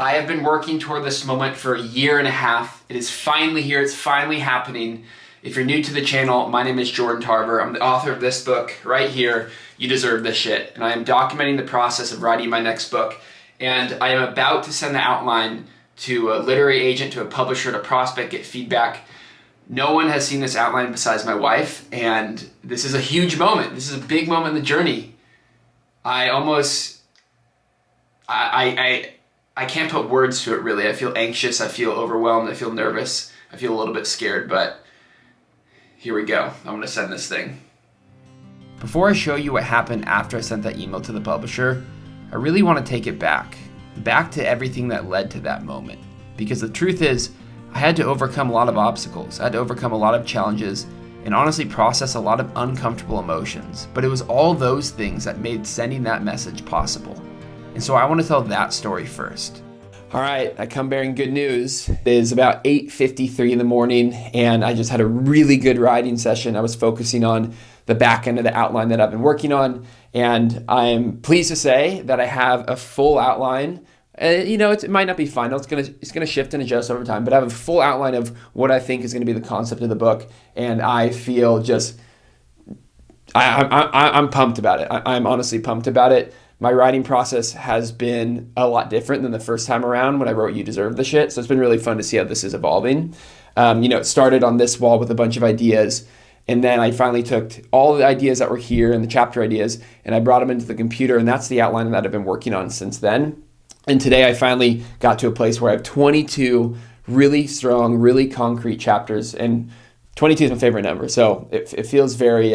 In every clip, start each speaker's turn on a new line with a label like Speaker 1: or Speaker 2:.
Speaker 1: I have been working toward this moment for a year and a half. It is finally here. It's finally happening. If you're new to the channel, my name is Jordan Tarver. I'm the author of this book right here, You Deserve This Shit. And I am documenting the process of writing my next book. And I am about to send the outline to a literary agent, to a publisher, to prospect, get feedback. No one has seen this outline besides my wife. And this is a huge moment. This is a big moment in the journey. I can't put words to it really. I feel anxious, I feel overwhelmed, I feel nervous, I feel a little bit scared, but here we go. I'm gonna send this thing. Before I show you what happened after I sent that email to the publisher, I really want to take it back to everything that led to that moment. Because the truth is, I had to overcome a lot of obstacles, I had to overcome a lot of challenges, and honestly process a lot of uncomfortable emotions. But it was all those things that made sending that message possible. And so I want to tell that story first. All right, I come bearing good news. It is about 8:53 in the morning, and I just had a really good writing session. I was focusing on the back end of the outline that I've been working on, and I'm pleased to say that I have a full outline. It might not be final. It's gonna shift and adjust over time, but I have a full outline of what I think is gonna be the concept of the book, and I feel I'm pumped about it. I'm honestly pumped about it. My writing process has been a lot different than the first time around when I wrote You Deserve the Shit. So it's been really fun to see how this is evolving. It started on this wall with a bunch of ideas. And then I finally took all the ideas that were here and the chapter ideas, and I brought them into the computer. And that's the outline that I've been working on since then. And today I finally got to a place where I have 22 really strong, really concrete chapters. And 22 is my favorite number. So it feels very...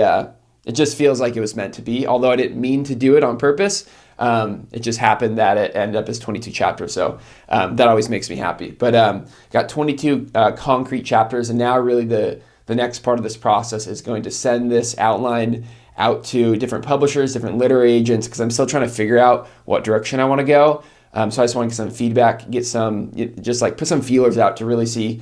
Speaker 1: It just feels like it was meant to be, although I didn't mean to do it on purpose. It just happened that it ended up as 22 chapters, so that always makes me happy. But got 22 concrete chapters, and now really the next part of this process is going to send this outline out to different publishers, different literary agents, because I'm still trying to figure out what direction I want to go. So I just want to get some feedback, put some feelers out to really see,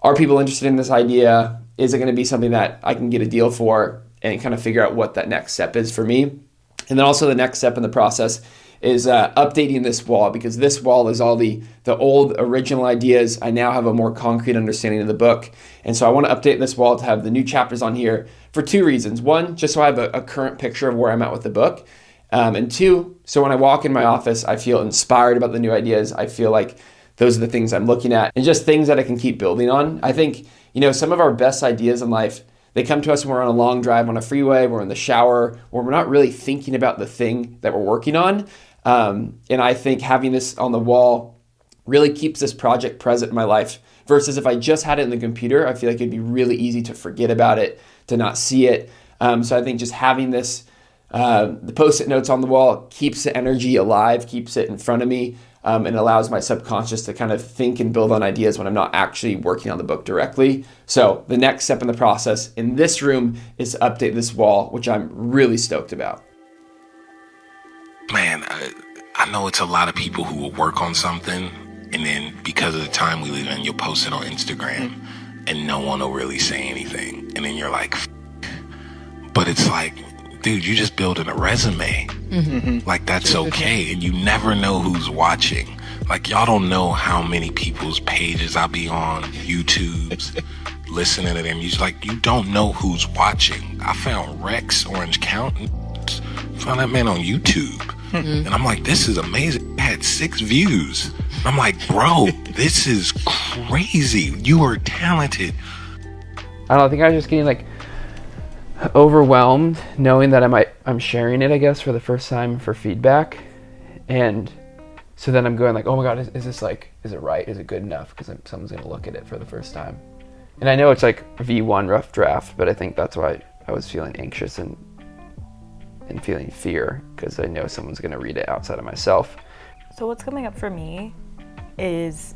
Speaker 1: are people interested in this idea? Is it going to be something that I can get a deal for? And kind of figure out what that next step is for me. And then also the next step in the process is updating this wall, because this wall is all the old original ideas. I now have a more concrete understanding of the book. And so I want to update this wall to have the new chapters on here for two reasons. One, just so I have a current picture of where I'm at with the book. And two, so when I walk in my office, I feel inspired about the new ideas. I feel like those are the things I'm looking at and just things that I can keep building on. I think, some of our best ideas in life, they come to us when we're on a long drive on a freeway, we're in the shower, where we're not really thinking about the thing that we're working on. And I think having this on the wall really keeps this project present in my life, versus if I just had it in the computer, I feel like it'd be really easy to forget about it, to not see it. So I think just having this, the Post-it notes on the wall keeps the energy alive, keeps it in front of me, and allows my subconscious to kind of think and build on ideas when I'm not actually working on the book directly. So the next step in the process in this room is to update this wall, which I'm really stoked about.
Speaker 2: Man, I know it's a lot of people who will work on something, and then because of the time we live in, you'll post it on Instagram, and no one will really say anything. And then you're like, but it's like, dude, you just building a resume. Mm-hmm. Like, that's okay. And you never know who's watching. Like, y'all don't know how many people's pages I'll be on, YouTube's, listening to them. You don't know who's watching. I found Rex Orange County, found that man on YouTube. Mm-hmm. And I'm like, this is amazing. I had 6 views. I'm like, bro, this is crazy. You are talented.
Speaker 3: I don't know, I think I was just getting overwhelmed knowing that I'm sharing it, I guess, for the first time for feedback. And so then I'm going oh my God, is this is it right? Is it good enough? Because someone's going to look at it for the first time. And I know it's V1 rough draft, but I think that's why I was feeling anxious and feeling fear, because I know someone's going to read it outside of myself.
Speaker 4: So what's coming up for me is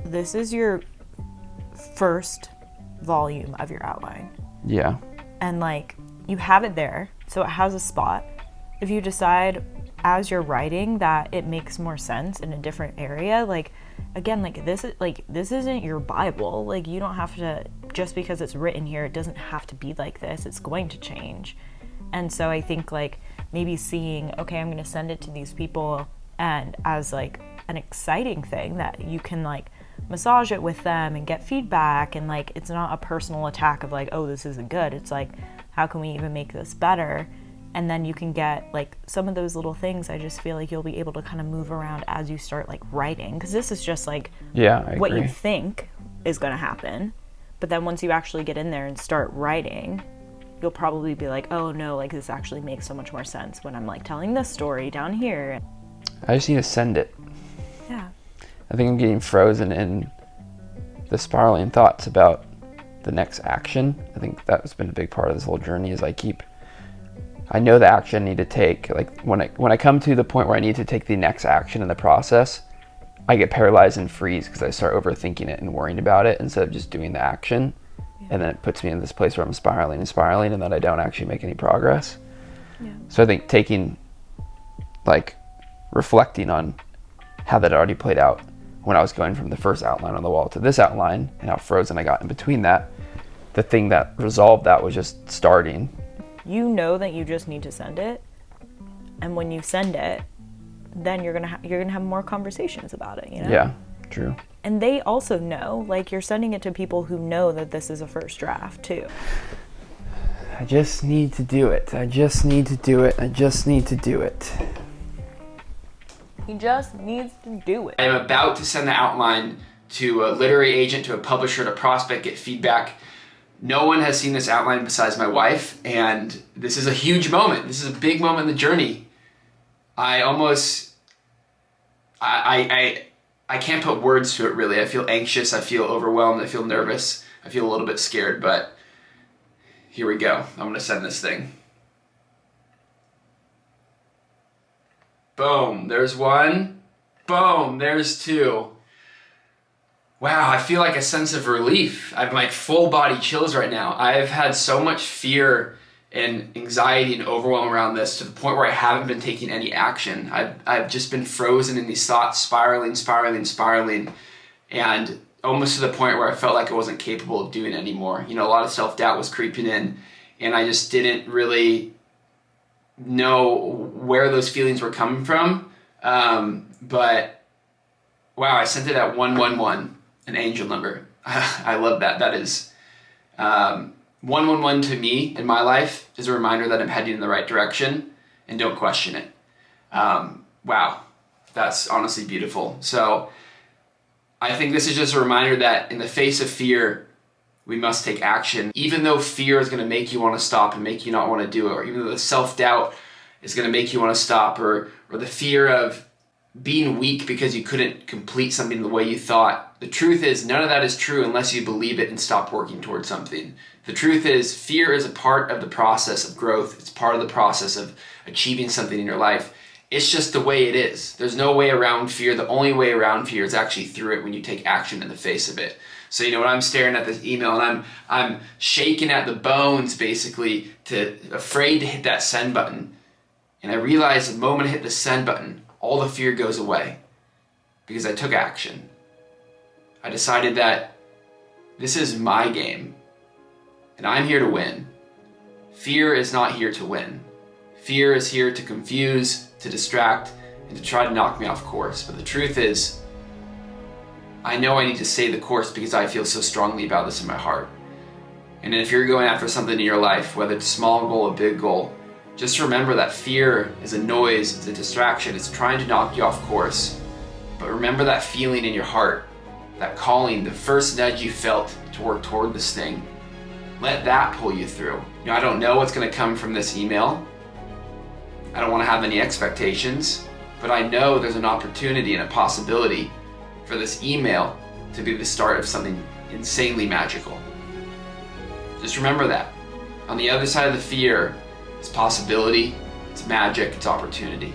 Speaker 4: this is your first volume of your outline.
Speaker 3: Yeah.
Speaker 4: And you have it there, so it has a spot. If you decide as you're writing that it makes more sense in a different area, this isn't your Bible. You don't have to, just because it's written here, it doesn't have to be like this. It's going to change. And so I think maybe seeing, okay, I'm going to send it to these people, and as an exciting thing that you can like massage it with them and get feedback, and like it's not a personal attack of like, oh, this isn't good. It's like, how can we even make this better? And then you can get like some of those little things. I just feel like you'll be able to kind of move around as you start like writing, because this is just like what you think is going to happen. But then once you actually get in there and start writing, you'll probably be like, oh no, like this actually makes so much more sense when I'm like telling this story down here.
Speaker 3: I just need to send it.
Speaker 4: Yeah.
Speaker 3: I think I'm getting frozen in the spiraling thoughts about the next action. I think that's been a big part of this whole journey, is I know the action I need to take. Like when I come to the point where I need to take the next action in the process, I get paralyzed and freeze because I start overthinking it and worrying about it instead of just doing the action. Yeah. And then it puts me in this place where I'm spiraling and then I don't actually make any progress. Yeah. So I think reflecting on how that already played out when I was going from the first outline on the wall to this outline, and how frozen I got in between that, the thing that resolved that was just starting.
Speaker 4: You know that you just need to send it, and when you send it, then you're gonna have more conversations about it, you know?
Speaker 3: Yeah, true.
Speaker 4: And they also know, like, you're sending it to people who know that this is a first draft too.
Speaker 3: I just need to do it. I just need to do it.
Speaker 4: He just needs to do it.
Speaker 1: I am about to send the outline to a literary agent, to a publisher, to prospect, get feedback. No one has seen this outline besides my wife, and this is a huge moment. This is a big moment in the journey. I can't put words to it really. I feel anxious, I feel overwhelmed, I feel nervous, I feel a little bit scared, but here we go. I'm gonna send this thing. Boom, there's one. Boom, there's two. Wow, I feel like a sense of relief. I have like full body chills right now. I've had so much fear and anxiety and overwhelm around this to the point where I haven't been taking any action. I've just been frozen in these thoughts, spiraling, and almost to the point where I felt like I wasn't capable of doing it anymore. You know, a lot of self-doubt was creeping in, and I just didn't really know where those feelings were coming from. But wow, I sent it at 111, an angel number. I love that. That is 111 to me in my life is a reminder that I'm heading in the right direction, and don't question it. Wow, that's honestly beautiful. So I think this is just a reminder that in the face of fear, we must take action. Even though fear is going to make you want to stop and make you not want to do it, or even though the self-doubt is going to make you want to stop, or the fear of being weak because you couldn't complete something the way you thought. The truth is, none of that is true unless you believe it and stop working towards something. The truth is, fear is a part of the process of growth. It's part of the process of achieving something in your life. It's just the way it is. There's no way around fear. The only way around fear is actually through it when you take action in the face of it. So, you know, when I'm staring at this email and I'm shaking at the bones, basically, afraid to hit that send button. And I realize the moment I hit the send button, all the fear goes away because I took action. I decided that this is my game and I'm here to win. Fear is not here to win. Fear is here to confuse, to distract, and to try to knock me off course. But the truth is, I know I need to stay the course because I feel so strongly about this in my heart. And if you're going after something in your life, whether it's a small goal or a big goal, just remember that fear is a noise, it's a distraction, it's trying to knock you off course. But remember that feeling in your heart, that calling, the first nudge you felt to work toward this thing. Let that pull you through. You know, I don't know what's going to come from this email. I don't want to have any expectations, but I know there's an opportunity and a possibility for this email to be the start of something insanely magical. Just remember that. On the other side of the fear, it's possibility, it's magic, it's opportunity.